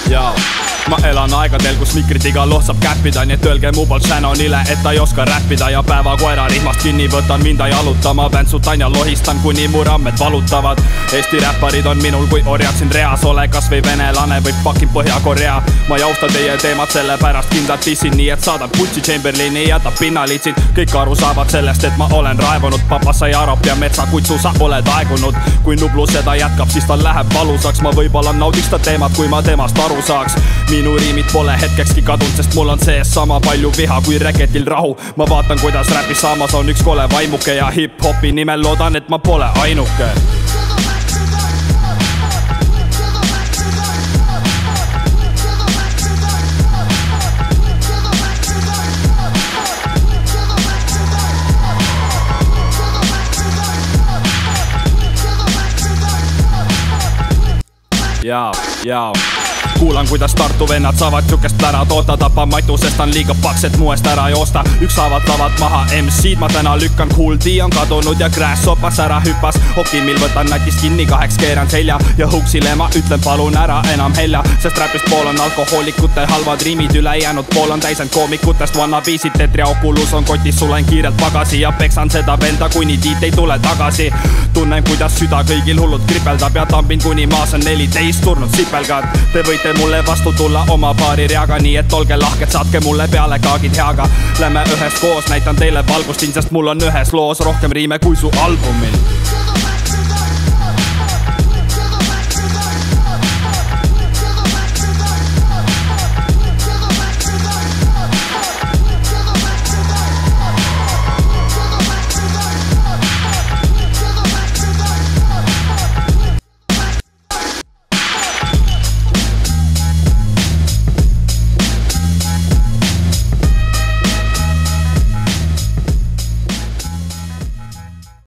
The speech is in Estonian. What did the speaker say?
Jaa. Ma elan aegadel, kus mikrit iga loht saab käppida, nii et öelge mu poolt Shannonile, et ta ei oska räppida. Ja päeva koera rihmast kinni võtan, minda jalutama, väntsutan ja lohistan, kuni mu rammed valutavad. Eesti räpparid on minul kui orjad siin reas, ole kas või venelane või fucking Põhja-Korea. Ma ei austa teie teemat, sellepärast kindlalt dissin, nii et saadan Putsi Chamberlaini, jätab pinnalitsid. Kõik aru saavad sellest, et ma olen raevunud, papa sai Arop ja metsakutsu, sa oled aegunud. Kui Nublu seda jätkab, siis tal läheb valusaks, ma võib-olla naudiks ta teemat, kui ma temast aru saaks. Minu riimid pole hetkekski kadunud, sest mul on sees sama palju viha kui Reketil rahu. Ma vaatan, kuidas räpis saamas on üks kole vaimuke ja hip-hopi nimel loodan, et ma pole ainuke. Jaa. Kuulan, kuidas Tartu vennad saavad sükest plära toota, tapa matu, sest on liiga paks, et muest ära joosta. Ükshaavat lavad maha MC-d, ma täna lükkan, Kool D on kadunud ja Crash sopas ära hüppas. Hokimil võtan nätist kinni, kaheks keeran selja ja Huksile ma ütlen, palun ära enam helja. Sest räpist pool on alkohoolikute halvad riimid, ülejäänud pool on täisend koomikutest wannabeesid. Tetria Oculus on kotis, sulen kiirelt pagasi ja peksan seda venda, kuni tiit ei tule tagasi. Tunnen, kuidas süda kõigil hullult kripeldab ja tambin, kuni maas on 14 surnud sipelgad. Te võite mulle vastu tulla oma paari reaga, nii et olge lahked, saatke mulle peale kaagid heaga. Lähme ühest koos, näitan teile valgustin, sest mul on ühes loos rohkem riime kui su albumil.